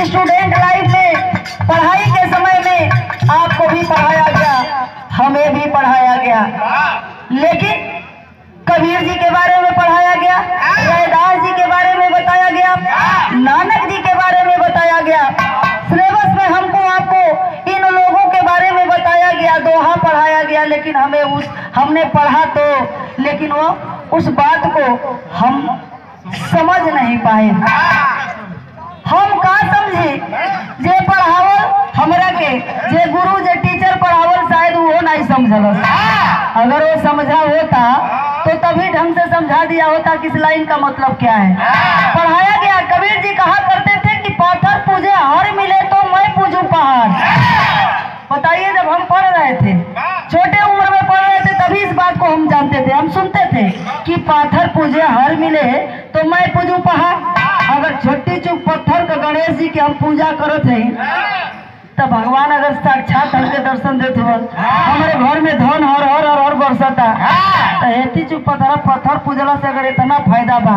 Student life में पढ़ाई के समय में आपको भी पढ़ाया गया, हमें भी पढ़ाया गया, लेकिन कबीर जी के बारे में पढ़ाया गया, रैदास जी के बारे में बताया गया, नानक जी के बारे में बताया गया। सिलेबस में हमको आपको इन लोगों के बारे में बताया गया, दोहा पढ़ाया गया, लेकिन हमने पढ़ा तो, लेकिन वो उस बात को हम समझ नहीं पाए। हम का समझे जे पढ़ावल हमरा के, जे गुरु जे टीचर पढ़ावल शायद वो नहीं समझल। अगर वो समझा होता तो तभी ढंग से समझा दिया होता कि इस लाइन का मतलब क्या है। पढ़ाया गया। कबीर जी कहा करते थे कि पाथर पूजे हर मिले तो मैं पूजू पहाड़। बताइए, जब हम पढ़ रहे थे, छोटे उम्र में पढ़ रहे थे, तभी इस बात को हम जानते थे, हम सुनते थे कि पाथर पूजे हर मिले तो मैं पूजू पहाड़। अगर छोटी चुप पत्थर का गणेश जी के हम पूजा करते हैं, तब भगवान अगर साक्षात हमके दर्शन देते हो, हमारे घर में धन हर बरसता, तो हेती चुप पत्थर पूजला से अगर इतना फायदा बा,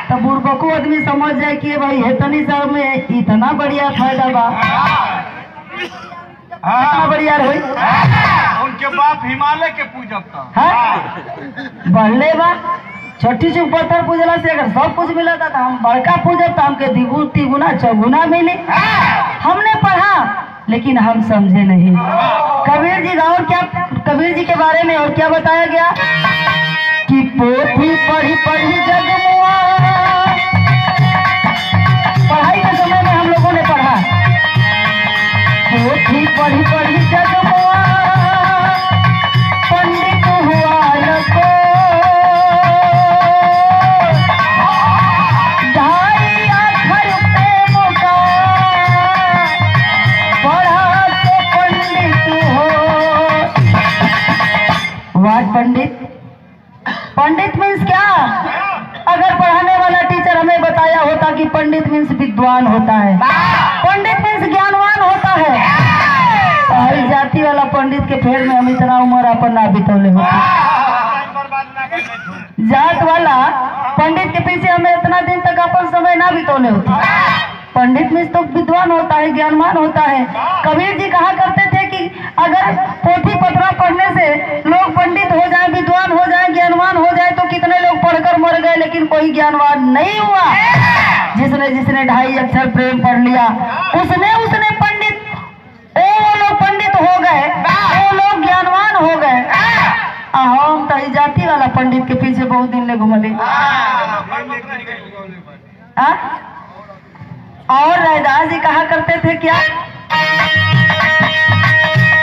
तो बुर्बको आदमी समझ जाए कि भाई हेतनी साहब में इतना बढ़िया फायदा बा, इतना बढ़िया रही। उनके बाप हिमालय के पूजक था, बढ़ले बा। छोटी सी पत्थर पूजला से अगर सब कुछ मिला था, तो हम बड़का पूजब तो हमके द्विगुण तिगुना चौगुना मिले। हमने पढ़ा लेकिन हम समझे नहीं। कबीर जी और क्या, कबीर जी के बारे में और क्या बताया गया कि पोथी पढ़ी पढ़ी जगमुआ। पढ़ाई के समय में हम लोगों ने पढ़ा, पोथी पढ़ी पढ़ी जगमुआ, पंडित हुआ नको, पंडित। पंडित मीन्स क्या? अगर पढ़ाने वाला टीचर हमें बताया होता कि पंडित मीन्स विद्वान होता है, पंडित मीन्स ज्ञानवान होता है, तो जाति वाला पंडित के फेर में हम इतना उम्र अपन ना बितौले होते। जात वाला पंडित के पीछे हमें इतना दिन तक अपन समय ना बितौले होते। पंडित मीन्स तो विद्वान होता है, ज्ञानवान होता है। कबीर जी कहा करते थे कि अगर पोथी पत्रा पढ़ने से लोग पंडित हो जाए, विद्वान हो जाए, ज्ञानवान हो जाए, तो कितने लोग पढ़कर मर गए, लेकिन कोई ज्ञानवान नहीं हुआ। जिसने जिसने 2.5 अक्षर प्रेम पढ़ लिया, उसने पंडित, वो लोग पंडित हो गए, वो लोग ज्ञानवान हो गए। हम तो जाति वाला पंडित के पीछे बहुत दिन ले घूमले। और रैदास जी कहा करते थे क्या,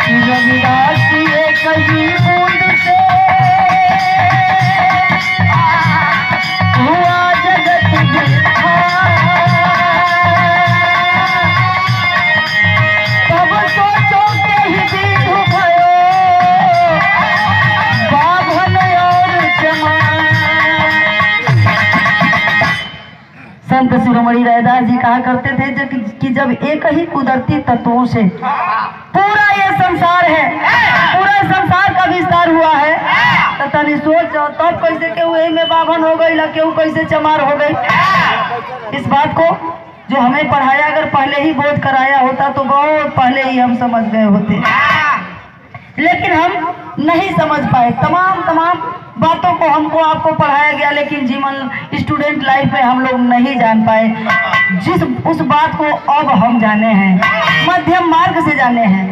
रविदास कहीं बूंद से हुआ जगत तब सोचो के ही विधु भयो बाभन और चमान। संत शिरोमणि रैदास जी कहा करते थे कि जब एक ही कुदरती तत्वों से पूरा ये संसार है, पूरा संसार का विस्तार हुआ है, तो तनी सोचो तब कैसे केहू में बाभन हो गई, ना केहू कैसे चमार हो गई। इस बात को जो हमें पढ़ाया अगर पहले ही बोध कराया होता तो बहुत पहले ही हम समझ गए होते, लेकिन हम नहीं समझ पाए। तमाम बातों को हमको आपको पढ़ाया गया, लेकिन जीवन स्टूडेंट लाइफ में हम लोग नहीं जान पाए। उस बात को अब हम जाने हैं, मध्यम मार्ग से जाने हैं।